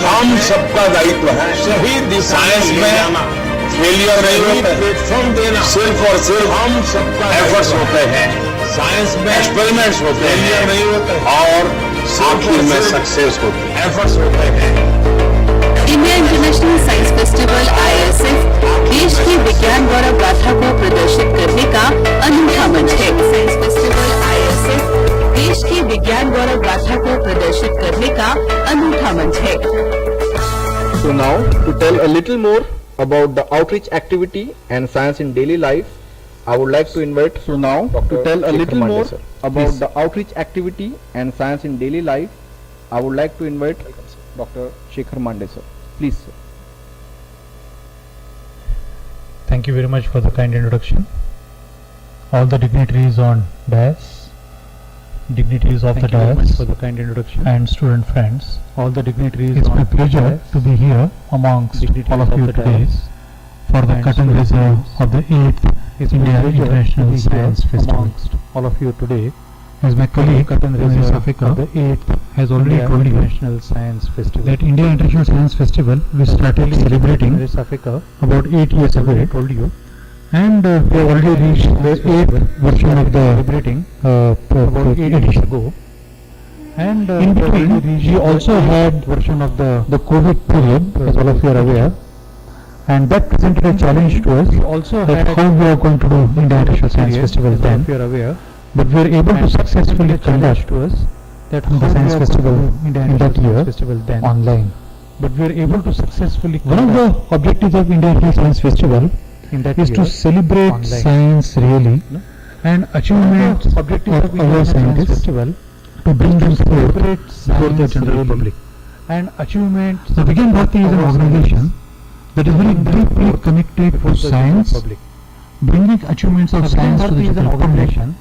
हम सबका दायित्व है। साइंस में फेलियर नहीं होता है, सिर्फ और सिर्फ हम सबका एफर्ट्स होते हैं, साइंस में एक्सपेरिमेंट्स होते हैं नहीं होते और आखिर में सक्सेस होती है, एफर्ट्स होते हैं। India international science festival IISF देश की विज्ञान गौरव गाथा को प्रदर्शित करने का अनूठा मंच है। साइंस फेस्टिवल IISF देश की विज्ञान गौरव गाथा को प्रदर्शित करने का अनूठा मंच है। So now to tell a little more about the outreach activity and science in daily life, I would like to invite to tell a little more about the outreach activity and science in daily life. I would like to invite Dr. Shekhar Mande sir. Please sir. Thank you very much for the kind introduction. All the dignitaries on dais, dignitaries of the dais, for the kind introduction, and student friends, all the dignitaries. It's my pleasure to be here amongst all of you today for the curtain raiser of the 8th India International Science Festival. All of you today, as my colleague Ms. Africa the 8th has already told you International Science Festival that India International Science Festival we started celebrating Africa about 8 years ago. I told you. And we have already reached the 8th version of the celebrating about 8 years ago. And in between, we also had version of the COVID period, as all of you are aware, and that presented a challenge to us. We also had how we are going to do India International Science Festival then. If you are aware, but we were able to successfully conduct to us that the Science Festival in that year online. But we were able to successfully. One of the objectives of India International Science Festival is to celebrate online science really and achievements of our scientists to bring them forth before the general public. And achievements. The Vigyan Mahakumbh is an organization that is very deeply connected to science, bringing achievements of science to the general population,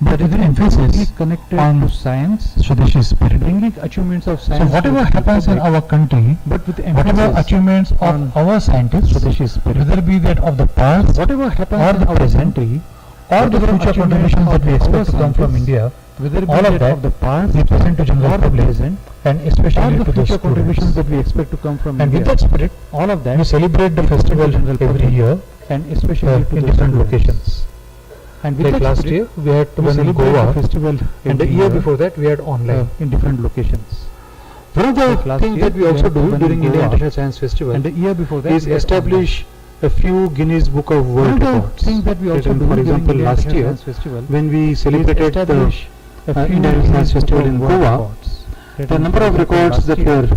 but with an emphasis on science, Swadeshi spirit. Bringing achievements of science. So whatever happens in our country, but with whatever achievements of our scientists, Swadeshi spirit, whether it be that of the past, whatever happens or the present, or the future contributions that we expect to come from India, whether all of that of the past, we present to general public, and especially to the future contributions that we expect to come from India. And with that spirit, all of that, we celebrate the festival every year, and especially to different locations. And like last year, we had to one in Goa festival, and the year before that, we had online in different locations. One of the things that we also do during India International Science Festival, and the year before that, is establish a few Guinness Book of World Records. Things that we also do, for example, last year, when we celebrated the India International Science Festival in Goa, the number of records that were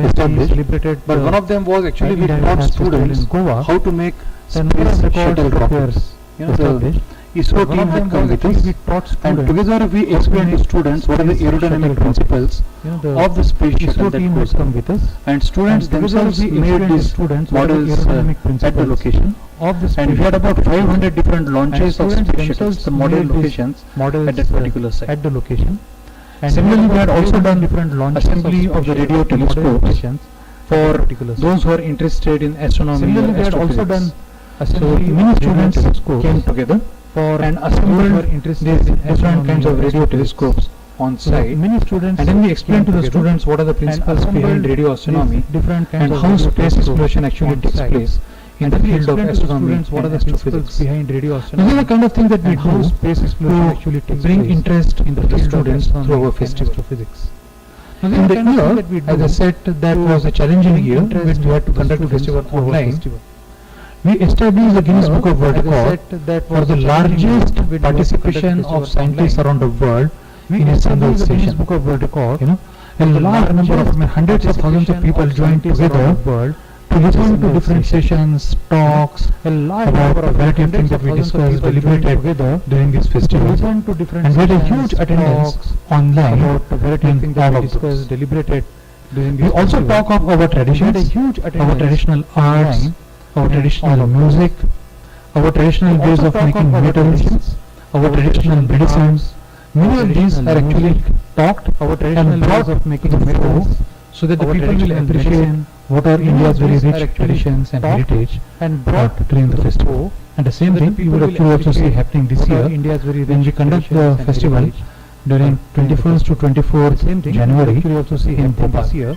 established, but one of them was actually we taught students how to make space shuttle rockets. The ISRO team had come with us, and together we explained to students what are the aerodynamic principles of the space shuttle that goes come with us, and students themselves made these models at the location. And we had about 500 different launches of space shuttles, the model locations at that particular site. At the location. And similarly, we had also done different assembly of the radio telescopes for those who are interested in astronomy. Similarly, we had also done assembly. So many students came together for and assembled these different kinds of radio telescopes on site. Many students, and then we explained to the students what are the principles behind radio astronomy and how space exploration actually takes place in the field of astronomy and astrophysics. Behind radio astronomy. This is the kind of thing that we do space exploration actually to bring interest in the students through our festival. Astrophysics. In the year, as I said, that was a challenging year when we had to conduct the festival online. We established the Guinness Book of World Record for the largest participation of scientists around the world in a single session. Book of World Record, a large number of hundreds of thousands of people joined together to listen to different sessions, talks, about a variety of things that we discussed, deliberated together during this festival. And we had a huge attendance online in all of those. We also talk of our traditions, our traditional arts, our traditional music, our traditional ways of making metals, our traditional medicines. Many of these are actually talked and brought of making metals so that the people will appreciate what are India's very rich traditions and heritage and brought during the festival. And the same thing you would actually also see happening this year when we conduct the festival during 21st to 24th January in Bhopal.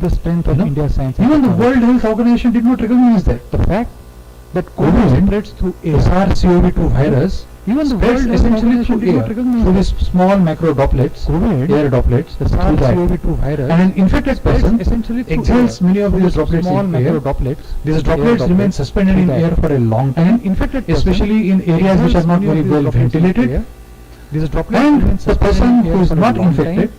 the strength of India's science. Even the World Health Organization did not recognize that. The fact that COVID COVID spreads through The air. SARS-CoV-2 virus Even the spreads World Health essentially Organization through did not air, recognize through that. these small macro droplets, COVID, air droplets, the through that. SARS-CoV-2 virus, And an infected spreads person essentially through exhales air. many of these droplets Small in macro air. droplets. These air droplets remain suspended through in that. air for a long An time, infected person especially in areas which are not exhales many very of these well droplets in ventilated. air. These droplets And remain the suspended person in air who is for a not long infected time,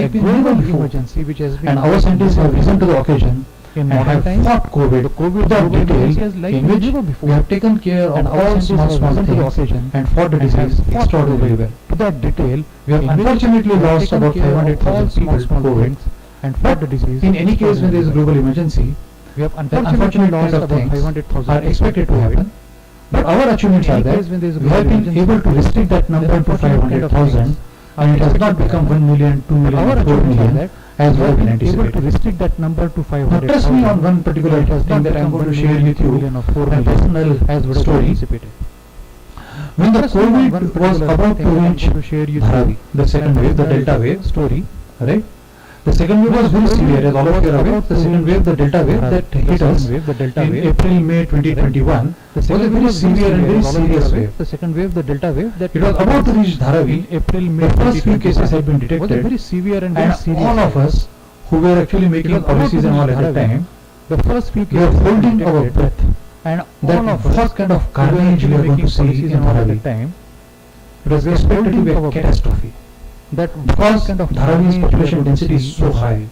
like been global never before. emergency which has been And our scientists have risen to the occasion in and modern have times. fought COVID COVID without global detail, emergency has like in been which never before. we have taken care And of our all small scientists have risen to the things occasion and fought the and have disease fought extraordinarily COVID well. without detail. We have in which unfortunately we have lost taken about care of all 500,000 small people to COVID. things and fought the disease. In any case, when there is a global emergency, we have then unfortunately unfortunate lost kind of about things 500,000 are expected to people. happen. But our achievements In are any that case, when there is a we have global been emergency, able to restrict that number to unfortunate kind of 500,000 things and it has not become 1 million, 2 million, Our or 4 achievements are million that as we we have have been able anticipated. to restrict that number to Now 500,000. trust me on one particular thing that I am going to share with you, my personal as would have story. anticipated. When the Trust me on one COVID was particular about thing to that I am reach going to share you Dharavi, the second wave, the Delta wave, story. right? The second wave was very severe, as all of you are aware. The second wave, the Delta wave that hit us the Delta in wave. April, May 2021 was a very severe and very serious wave. The second wave, the Delta wave, that It was about to reach Dharavi. in April, May The first few cases had been was a detected, very severe and very and serious all of wave. us who were actually making was about policies to and all reach at that Dharavi. time, The first few we were cases had been holding our detected, breath and that all of us what kind of who were carnage we actually are going making to see policies in and all at Dharavi. that time, It was we were expected to be holding a our breath. catastrophe that because kind of Dharavi's carnage population we are going to density is see so high.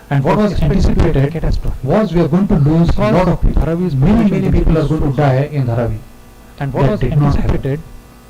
And what was expected to be a anticipated catastrophe. was we are going to lose a lot of people. Dharavi's Many population people are density going is to so die in Dharavi. And what That was did not happen. anticipated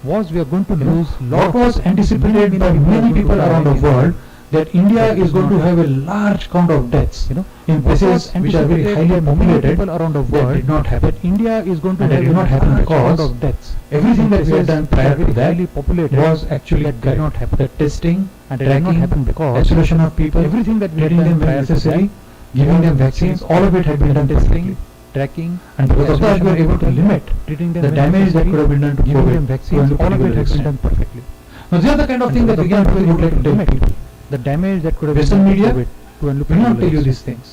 was we are going to You know, lose what was anticipated by many people around the world that India is going to have a large count of deaths, you know, in places which are very highly populated. people around the That world did not happen. that India is going to And that have did a not happen large because count of deaths. Everything that we had done prior to that highly populated was actually that did correct. not happen. The testing, And it did not tracking, happen because isolation of people, everything that we had treating done them when prior to necessary, that, giving them vaccines, all of it had been done perfectly. tracking, And because of that, we were able to limit treating them the when damage that necessary, could have been done to giving them COVID to vaccines, a all of it particular has been extent. done perfectly. Now, these are the kind of things that the Vigyan fact would like to tell limit people. the damage that could have Western been done media to COVID to a will not tell you levels. these things.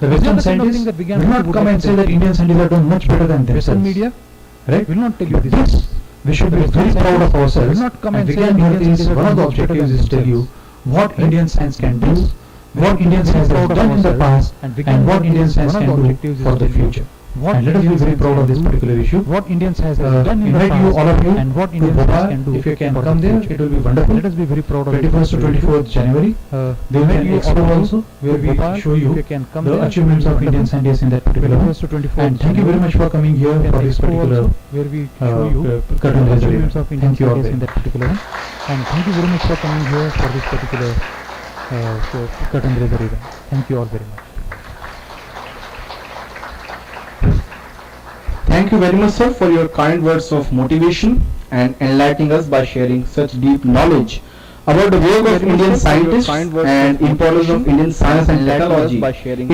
The These are Western the kind of scientists things that Vigyan will not would come like and to say tell that Indian scientists are doing much better than themselves. Western media right? will not tell you this. This, we should be The very Western proud of scientists ourselves. will not come and say Vigyan that Indian Bharati's scientists are one of the doing much better objectives than is to tell you themselves. what Indian science can do, what Indian science proud has of done in the ourselves. past, And Vigyan and what Bharati Indian is science one of can the do objectives is for to the tell you future. What And let us be Indian very science proud can of this do, particular issue. what Indian science has done in the Invite you, past, all of you, and what to Indian science Bhopal. can do. If you can for come the there, future. it will be wonderful. Let us be very proud of 21st to 24th January. They There will be invite an you expo all also where we Bhopal, show if you you can come the there, achievements of Indian scientists in that particular month. 21st to 24th And thank you very much for coming here An for this expo particular also, where we show you curtain the raiser achievements event. of Indian Thank you all scientists very in that particular one. And thank you very much for coming here for this particular curtain raiser event. Thank you all very much. Thank you very much, sir, for your kind words of motivation and enlightening us by sharing such deep knowledge about the work of Indian scientists and importance of Indian science and technology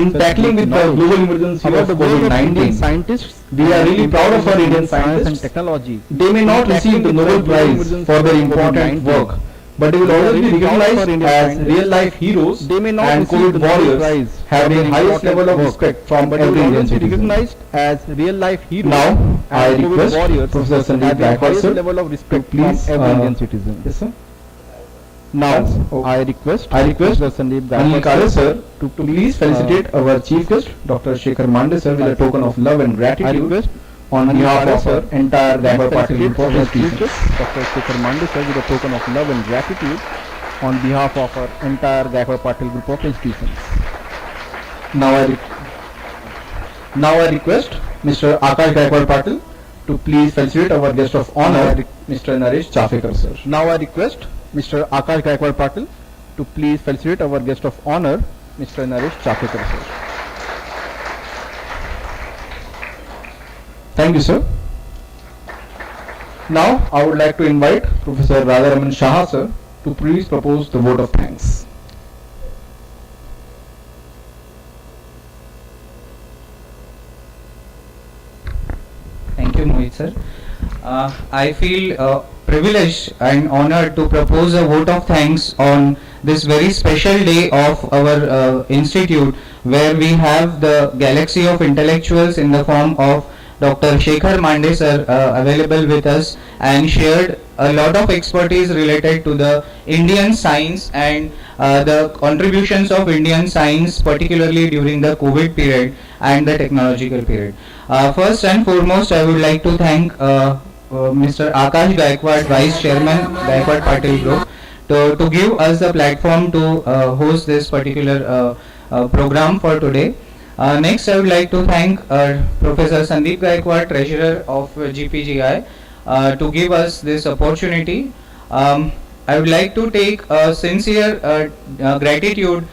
in tackling with the global emergency of COVID-19. Scientists, we are really proud of our Indian scientists and technology. They may not receive the Nobel Prize for their important work, but they will always be recognized as real-life heroes and COVID warriors, having highest level of respect from every Indian citizen. As real-life heroes. Now, I request Professor Sandeep Gaikwad sir level of respect to please from every Indian citizen. Yes, sir. Now, I request Professor Sandeep Gaikwad sir to please felicitate our chief guest, Dr. Shekhar Mande sir, with a token of love and gratitude on behalf of our entire Gaikwad Patil group of institutions. Dr. Shekhar Mande sir, with a token of love and gratitude on behalf of our entire Gaikwad Patil group of institutions. Now I request Mr. Akash Gaikwad Patil to please felicitate our guest of honor, Mr. Naresh Chafekar sir. Now I request Mr. Akash Gaikwad Patil to please felicitate our guest of honor, Mr. Naresh Chafekar sir. Thank you, sir. Now I would like to invite Professor Radharaman Shah sir to please propose the vote of thanks. Thank you, Mohit sir. I feel privileged and honored to propose a vote of thanks on this very special day of our institute, where we have the galaxy of intellectuals in the form of Dr. Shekhar Mande sir available with us, and shared a lot of expertise related to the Indian science and the contributions of Indian science, particularly during the COVID period and the technological period. First and foremost, I would like to thank Mr. Akash Gaikwad, Vice Chairman, Gaikwad Patil Group, to give us the platform to host this particular program for today. Next, I would like to thank Professor Sandeep Gaikwad, Treasurer of GPGI, to give us this opportunity. I would like to take sincere gratitude,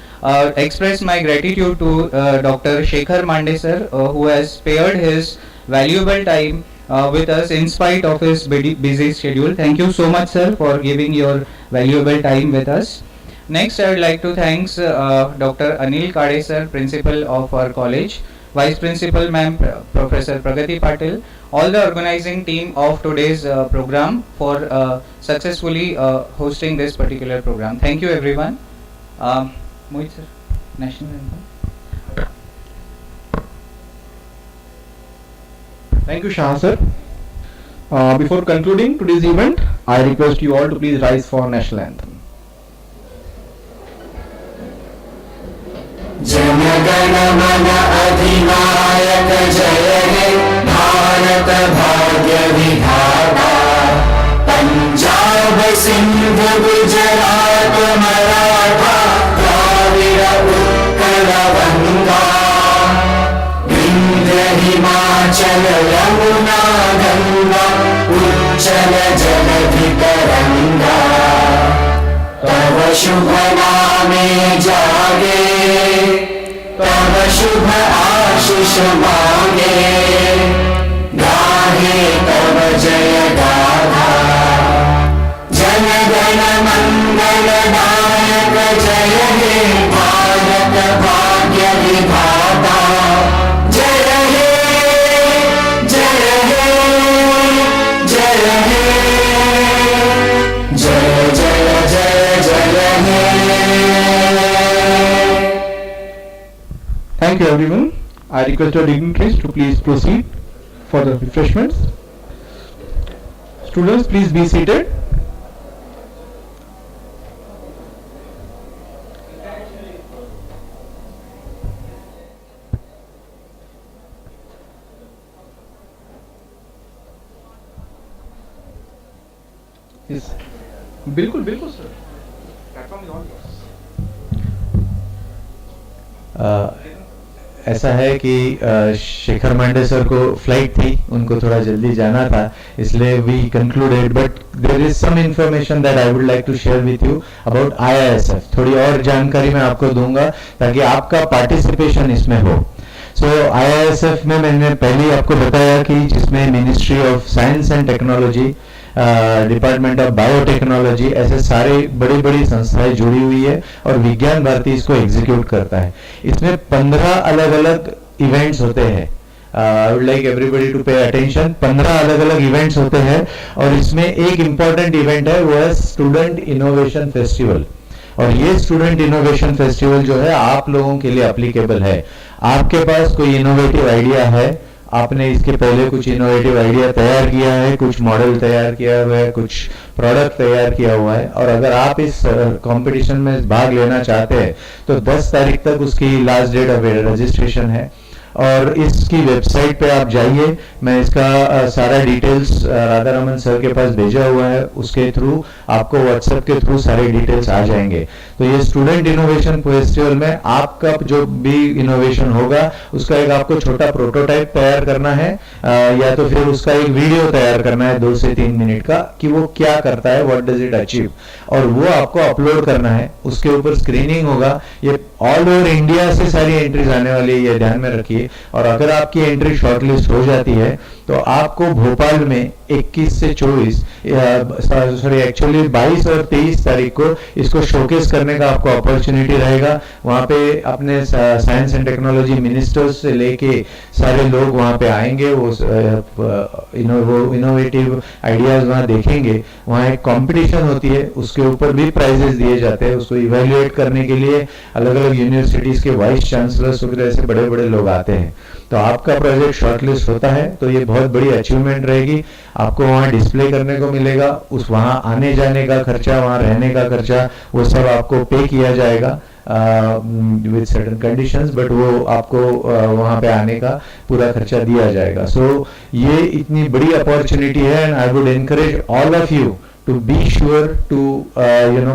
express my gratitude to Dr. Shekhar Mande sir, who has spared his valuable time with us in spite of his busy schedule. Thank you so much, sir, for giving your valuable time with us. Next, I would like to thank Dr. Anil Kade, sir, Principal of our college, Vice Principal, Ma'am, Professor Pragati Patil, all the organizing team of today's program for successfully hosting this particular program. Thank you, everyone. Mohit, sir, national anthem. Thank you, Shah sir. Before concluding today's event, I request you all to please rise for national anthem. जनगण मन अधिनायक जय हे भारत भाग्य विधाता पंजाब सिंध गुजरात मराठा द्राविड़ उत्कल गंगा विंध्य हिमाचल यमुना गंगा उच्चल जलधि तरंगा तव शुभ नामे जागे तव शुभ आशीष मांगे गाहे तव जय गाथा जन गण मंगल दायक जय हे भारत भाग्य विधाता जय हे जय हे जय हे जय जय जय जय हे. Thank you everyone. I request our dignitaries to please proceed for the refreshments. Students, please be seated. Yes. बिल्कुल बिल्कुल sir. Platform is all yours. ऐसा है कि शेखर मांडे सर को फ्लाइट थी, उनको थोड़ा जल्दी जाना था, इसलिए we concluded, but there is some information that I would like to share with you about IISF. थोड़ी और जानकारी मैं आपको दूंगा ताकि आपका पार्टिसिपेशन इसमें हो. सो IISF में मैंने पहले आपको बताया कि जिसमें ministry of science and technology, department of biotechnology, ऐसे सारे बड़ी बड़ी संस्थाएं जुड़ी हुई है और विज्ञान भारती इसको एग्जीक्यूट करता है. इसमें 15 अलग अलग इवेंट्स होते हैं. I would like everybody to pay attention. 15 अलग अलग इवेंट्स होते हैं और इसमें एक इम्पॉर्टेंट इवेंट है, वो है स्टूडेंट इनोवेशन फेस्टिवल. और ये स्टूडेंट इनोवेशन फेस्टिवल जो है आप लोगों के लिए एप्लीकेबल है. आपके पास कोई इनोवेटिव आइडिया है, आपने इसके पहले कुछ इनोवेटिव आइडिया तैयार किया है, कुछ मॉडल तैयार किया हुआ है, कुछ प्रोडक्ट तैयार किया हुआ है, और अगर आप इस कंपटीशन में भाग लेना चाहते हैं तो 10 तारीख तक उसकी लास्ट डेट ऑफ रजिस्ट्रेशन है. और इसकी वेबसाइट पे आप जाइए, मैं इसका सारा डिटेल्स राधा रमन सर के पास भेजा हुआ है, उसके थ्रू आपको व्हाट्सएप के थ्रू सारे डिटेल्स आ जाएंगे. तो ये स्टूडेंट इनोवेशन फेस्टिवल में आपका जो भी इनोवेशन होगा उसका एक आपको छोटा प्रोटोटाइप तैयार करना है, या तो फिर उसका एक वीडियो तैयार करना है 2 से 3 मिनट का कि वो क्या करता है, व्हाट डज इट अचीव, और वो आपको अपलोड करना है. उसके ऊपर स्क्रीनिंग होगा. ये ऑल ओवर इंडिया से सारी एंट्रीज आने वाली है, ये ध्यान में रखिए. और अगर आपकी एंट्री शॉर्टलिस्ट हो जाती है तो आपको भोपाल में 21 से 24 सॉरी एक्चुअली 22 और 23 तारीख को इसको शोकेस करने का आपको अपॉर्चुनिटी रहेगा. वहां पे अपने साइंस एंड टेक्नोलॉजी मिनिस्टर्स से लेके सारे लोग वहां पे आएंगे. वो इनोवेटिव आइडियाज वहां देखेंगे. वहां एक कंपटीशन होती है, उसके ऊपर भी प्राइजेस दिए जाते हैं. उसको इवेल्युएट करने के लिए अलग अलग यूनिवर्सिटीज के वाइस चांसलर्स वगैरह ऐसे बड़े बड़े लोग आते हैं. तो आपका प्रोजेक्ट शॉर्टलिस्ट होता है तो ये बहुत बड़ी अचीवमेंट रहेगी. आपको वहाँ डिस्प्ले करने को मिलेगा, उस वहाँ आने जाने का खर्चा, वहाँ रहने का खर्चा, वो सब आपको पे किया जाएगा विद सर्टेन कंडीशंस, बट वो आपको वहाँ पे आने का पूरा खर्चा दिया जाएगा. सो ये इतनी बड़ी अपॉर्चुनिटी है and I would encourage all of you to be sure to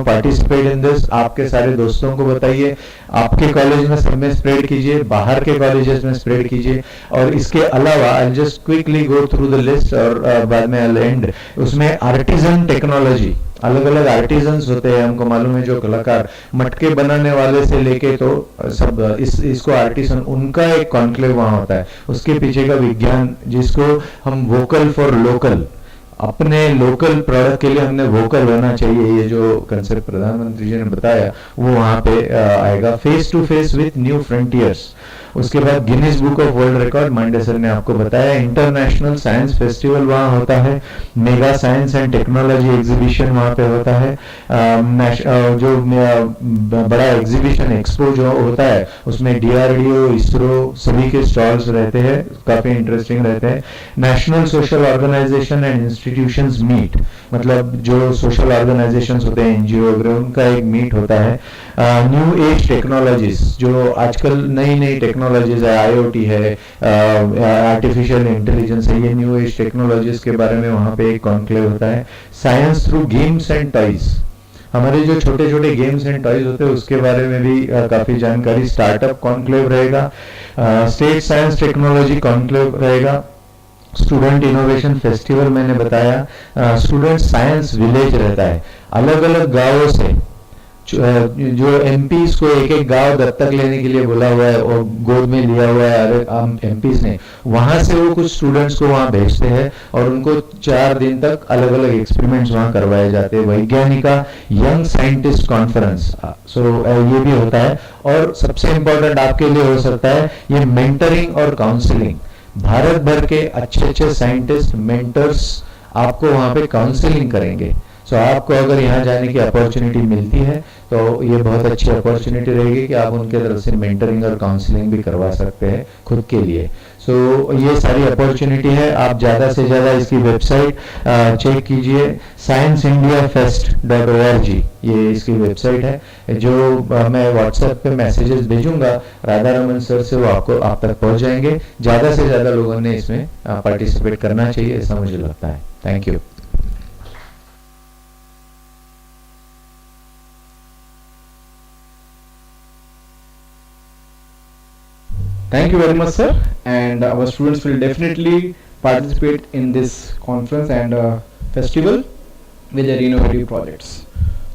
participate in this. आपके सारे दोस्तों को बताइए, आपके कॉलेज में सब में स्प्रेड कीजिए, बाहर के कॉलेजेस में स्प्रेड कीजिए. और इसके अलावा I just quickly go through the list और बाद में I'll end. उसमें आर्टिजन टेक्नोलॉजी, अलग अलग आर्टिजन्स होते हैं, हमको मालूम है जो कलाकार मटके बनाने वाले से लेके तो सब इसको आर्टिसन, उनका एक कॉन्क्लेव वहाँ होता है, उसके पीछे का विज्ञान जिसको हम वोकल फॉर लोकल, अपने लोकल प्रोडक्ट के लिए हमने वोकल होना चाहिए, ये जो कंसेप्ट प्रधानमंत्री जी ने बताया वो वहाँ पे आएगा। Face to face with new frontiers, उसके बाद Guinness book of world record, Mande sir ने आपको बताया, इंटरनेशनल साइंस फेस्टिवल वहाँ होता है, mega science and technology exhibition वहाँ पे होता है, जो बड़ा एग्जीबिशन एक्सपो जो होता है उसमें डीआरडीओ, इसरो सभी के स्टॉल्स रहते हैं, काफी इंटरेस्टिंग रहते हैं। National social organisation and institutions meet, मतलब जो सोशल ऑर्गेनाइजेशंस होते हैं एनजीओ वगैरह, उनका एक मीट होता है। न्यू एज टेक्नोलॉजीज, जो आजकल नई नई टेक्नोलॉजीज है, आईओटी है, आर्टिफिशियल इंटेलिजेंस है, ये न्यू एज टेक्नोलॉजीज के बारे में वहाँ पे एक कॉन्क्लेव होता है। Science through games and toys, हमारे जो छोटे छोटे गेम्स एंड टॉयज होते हैं उसके बारे में भी काफी जानकारी। स्टार्टअप कॉन्क्लेव रहेगा, स्टेट साइंस टेक्नोलॉजी कॉन्क्लेव रहेगा, स्टूडेंट इनोवेशन फेस्टिवल मैंने बताया, स्टूडेंट साइंस विलेज रहता है, अलग अलग गांवों से जो एमपीज को एक एक गांव दत्तक लेने के लिए बोला हुआ है और गोद में लिया हुआ है एमपीज ने, वहां से वो कुछ स्टूडेंट्स को वहां भेजते हैं और उनको 4 दिन तक अलग अलग एक्सपेरिमेंट्स वहां करवाए जाते हैं। वैज्ञानिका यंग साइंटिस्ट कॉन्फ्रेंस, सो ये भी होता है। और सबसे इंपॉर्टेंट आपके लिए हो सकता है ये मेंटरिंग और काउंसलिंग, भारत भर के अच्छे अच्छे साइंटिस्ट मेंटर्स आपको वहां पे काउंसलिंग करेंगे। सो आपको अगर यहाँ जाने की अपॉर्चुनिटी मिलती है तो ये बहुत अच्छी अपॉर्चुनिटी रहेगी कि आप उनके तरफ से मेंटरिंग और काउंसलिंग भी करवा सकते हैं खुद के लिए। सो ये सारी अपॉर्चुनिटी है, आप ज़्यादा से ज़्यादा इसकी वेबसाइट चेक कीजिए, scienceindiafest.org ये इसकी वेबसाइट है, जो मैं व्हाट्सएप पे मैसेजेस भेजूंगा राधा रमन सर से, वो आपको आप तक पहुंच जाएंगे। ज़्यादा से ज़्यादा लोगों ने इसमें पार्टिसिपेट करना चाहिए, ऐसा मुझे लगता है। Thank you. Thank you very much, sir. And our students will definitely participate in this conference and festival with their innovative projects.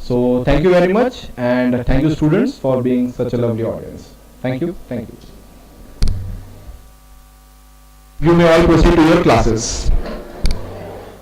So thank you very much, and thank you students for being such a lovely audience. Thank you. Thank you. You may all proceed to your classes.